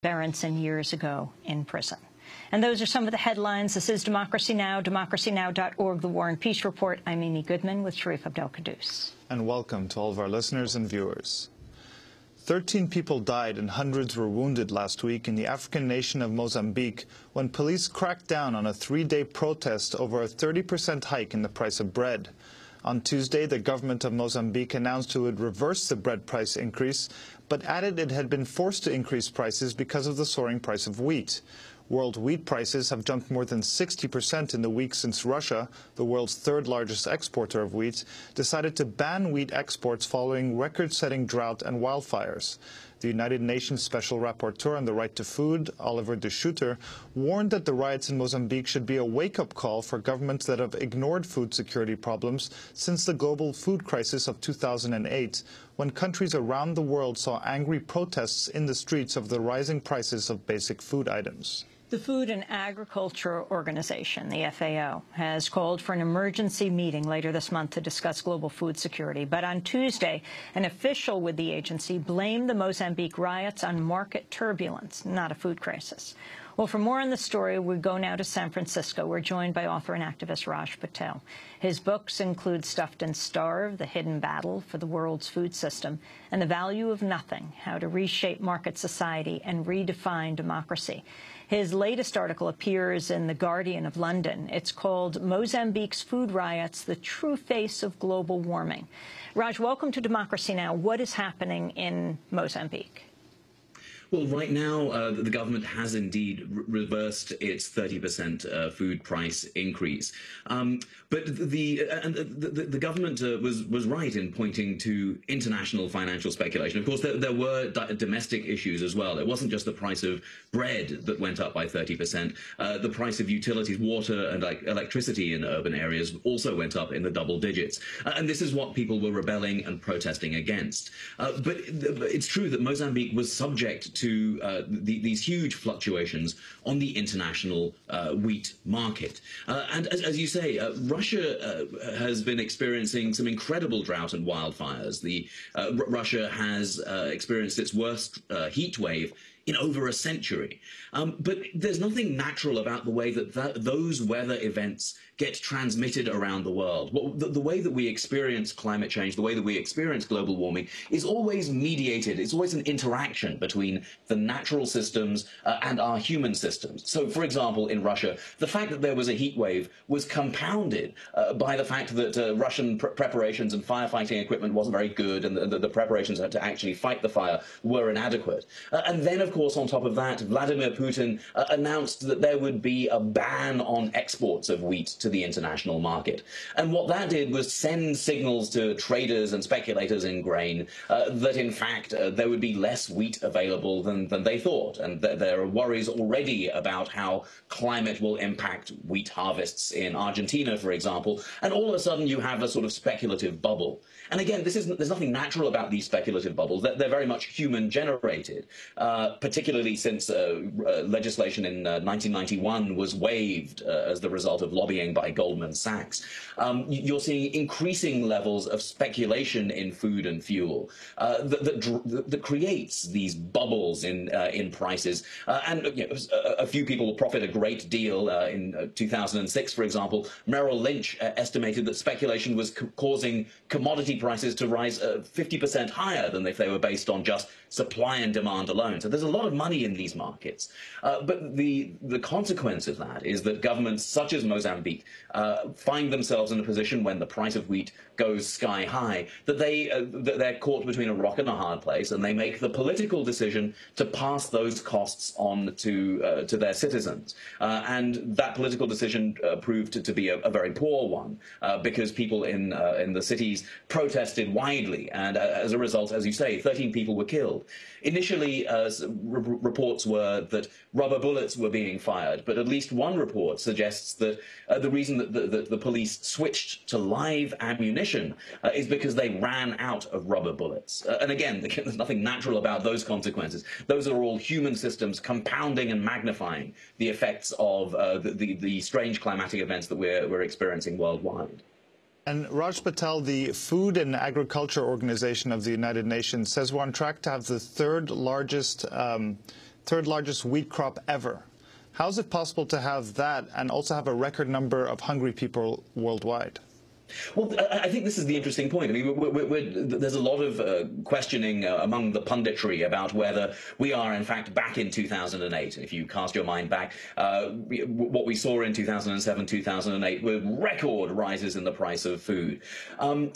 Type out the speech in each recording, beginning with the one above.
Berenson years ago in prison. And those are some of the headlines. This is Democracy Now!, democracynow.org, The War and Peace Report. I'm Amy Goodman with Sharif Abdel-Qaddous. And welcome to all of our listeners and viewers. 13 people died and hundreds were wounded last week in the African nation of Mozambique when police cracked down on a 3-day protest over a 30% hike in the price of bread. On Tuesday, the government of Mozambique announced it would reverse the bread price increase, but added it had been forced to increase prices because of the soaring price of wheat. World wheat prices have jumped more than 60% in the week since Russia, the world's third-largest exporter of wheat, decided to ban wheat exports following record-setting drought and wildfires. The United Nations Special Rapporteur on the Right to Food, Oliver de Schutter, warned that the riots in Mozambique should be a wake-up call for governments that have ignored food security problems since the global food crisis of 2008, when countries around the world saw angry protests in the streets of the rising prices of basic food items. The Food and Agriculture Organization, the FAO, has called for an emergency meeting later this month to discuss global food security. But on Tuesday, an official with the agency blamed the Mozambique riots on market turbulence, not a food crisis. Well, for more on the story, we go now to San Francisco. We're joined by author and activist Raj Patel. His books include Stuffed and Starved, The Hidden Battle for the World's Food System, and The Value of Nothing, How to Reshape Market Society and Redefine Democracy. His latest article appears in The Guardian of London. It's called Mozambique's Food Riots, The True Face of Global Warming. Raj, welcome to Democracy Now! What is happening in Mozambique? Well, right now, the government has indeed reversed its 30% food price increase. But the government was right in pointing to international financial speculation. Of course, there were domestic issues as well. It wasn't just the price of bread that went up by 30%. The price of utilities, water and electricity in urban areas also went up in the double digits. And this is what people were rebelling and protesting against. But it's true that Mozambique was subject to these huge fluctuations on the international wheat market. And as you say, Russia has been experiencing some incredible drought and wildfires. Russia has experienced its worst heat wave in over a century. But there's nothing natural about the way that those weather events get transmitted around the world. Well, the way that we experience climate change, the way that we experience global warming is always mediated. It's always an interaction between the natural systems and our human systems. So, for example, in Russia, the fact that there was a heat wave was compounded by the fact that Russian preparations and firefighting equipment wasn't very good, and the preparations to actually fight the fire were inadequate. And then, of course, on top of that, Vladimir Putin announced that there would be a ban on exports of wheat to the international market. And what that did was send signals to traders and speculators in grain that, in fact, there would be less wheat available than they thought. And there are worries already about how climate will impact wheat harvests in Argentina, for example. And all of a sudden, you have a sort of speculative bubble. And again, there's nothing natural about these speculative bubbles. They're very much human-generated, particularly since legislation in 1991 was waived as the result of lobbying by Goldman Sachs. You're seeing increasing levels of speculation in food and fuel that creates these bubbles in prices. And a few people will profit a great deal. In 2006, for example, Merrill Lynch estimated that speculation was causing commodity prices to rise 50% higher than if they were based on just supply and demand alone. So there's a lot of money in these markets. But the consequence of that is that governments such as Mozambique find themselves in a position when the price of wheat goes sky high, that they're caught between a rock and a hard place, and they make the political decision to pass those costs on to their citizens. And that political decision proved to be a very poor one, because people in the cities protested widely, and as a result, as you say, 13 people were killed. Initially, reports were that rubber bullets were being fired, but at least one report suggests that the reason that the police switched to live ammunition is because they ran out of rubber bullets. And again, there's nothing natural about those consequences. Those are all human systems compounding and magnifying the effects of the strange climatic events that we're experiencing worldwide. And Raj Patel, the Food and Agriculture Organization of the United Nations, says we're on track to have the third largest third largest wheat crop ever. How is it possible to have that and also have a record number of hungry people worldwide? Well, I think this is the interesting point. I mean, there's a lot of questioning among the punditry about whether we are, in fact, back in 2008. If you cast your mind back, what we saw in 2007, 2008 were record rises in the price of food. In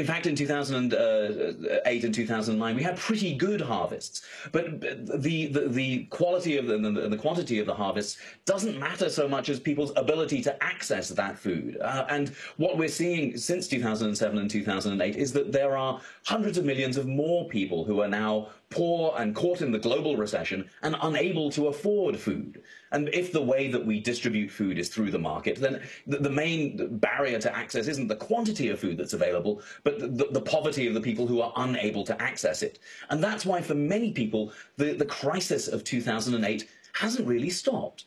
fact, in 2008 and 2009, we had pretty good harvests. But the quality of the quantity of the harvests doesn't matter so much as people's ability to access that food. And what we're seeing since 2007 and 2008 is that there are hundreds of millions of more people who are now poor and caught in the global recession and unable to afford food. And if the way that we distribute food is through the market, then the main barrier to access isn't the quantity of food that's available, but the poverty of the people who are unable to access it. And that's why for many people, the crisis of 2008 hasn't really stopped.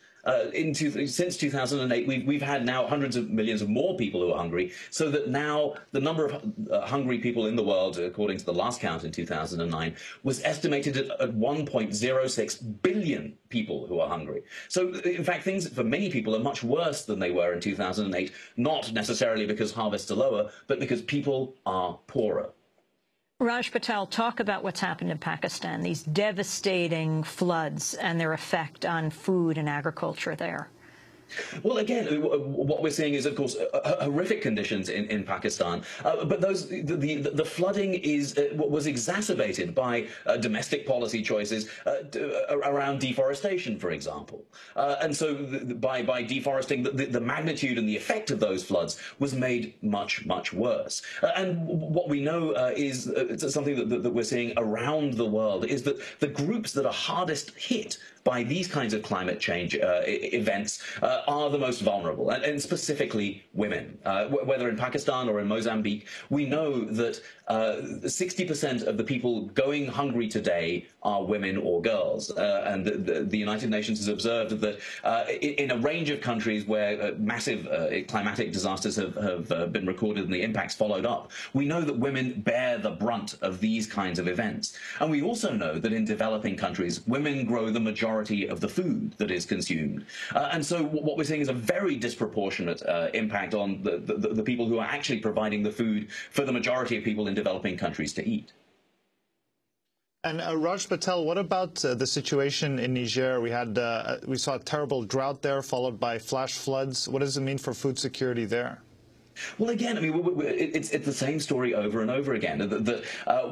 Since 2008, we've had now hundreds of millions of more people who are hungry, so that now the number of hungry people in the world, according to the last count in 2009, was estimated at 1.06 billion people who are hungry. So, in fact, things for many people are much worse than they were in 2008, not necessarily because harvests are lower, but because people are poorer. Raj Patel, talk about what's happened in Pakistan, these devastating floods and their effect on food and agriculture there. Well, again, what we're seeing is, of course, horrific conditions in Pakistan. But the flooding was exacerbated by domestic policy choices around deforestation, for example. And so by deforesting, the magnitude and the effect of those floods was made much, much worse. And what we know is something that we're seeing around the world is that the groups that are hardest hit by these kinds of climate change events are the most vulnerable, and specifically women. Whether in Pakistan or in Mozambique, we know that 60% of the people going hungry today are women or girls. And the United Nations has observed that in a range of countries where massive climatic disasters have been recorded and the impacts followed up, we know that women bear the brunt of these kinds of events. And we also know that in developing countries, women grow the majority of the food that is consumed. And so what we're seeing is a very disproportionate impact on the people who are actually providing the food for the majority of people in developing countries to eat. And Raj Patel, what about the situation in Niger? We saw a terrible drought there, followed by flash floods. What does it mean for food security there? Well, again, I mean, it's the same story over and over again.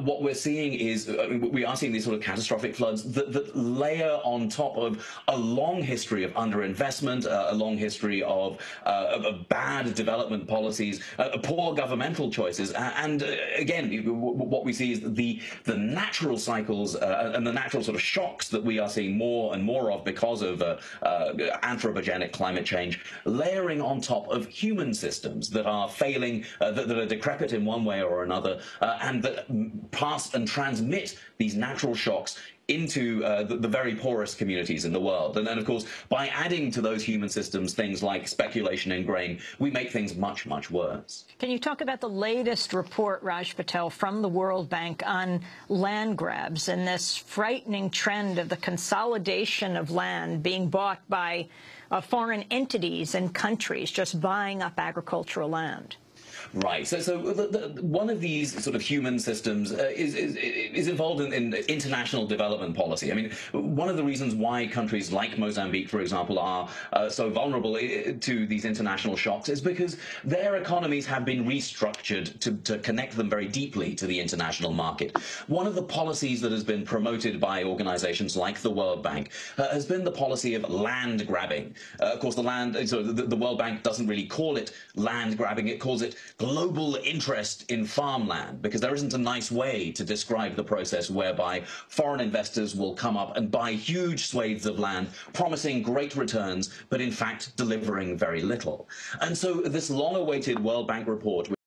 What we're seeing is we are seeing these sort of catastrophic floods that layer on top of a long history of underinvestment, a long history of bad development policies, poor governmental choices, and again, what we see is the natural cycles and the natural sort of shocks that we are seeing more and more of because of anthropogenic climate change, layering on top of human systems that are failing, that are decrepit in one way or another, and that pass and transmit these natural shocks into the very poorest communities in the world. And then, of course, by adding to those human systems things like speculation in grain, we make things much, much worse. Can you talk about the latest report, Raj Patel, from the World Bank on land grabs and this frightening trend of the consolidation of land being bought by foreign entities and countries just buying up agricultural land? Right. So one of these sort of human systems is involved in international development policy. I mean, one of the reasons why countries like Mozambique, for example, are so vulnerable to these international shocks is because their economies have been restructured to connect them very deeply to the international market. One of the policies that has been promoted by organizations like the World Bank has been the policy of land grabbing. Of course, the World Bank doesn't really call it land grabbing. It calls it global interest in farmland, because there isn't a nice way to describe the process whereby foreign investors will come up and buy huge swathes of land, promising great returns, but in fact delivering very little. And so this long-awaited World Bank report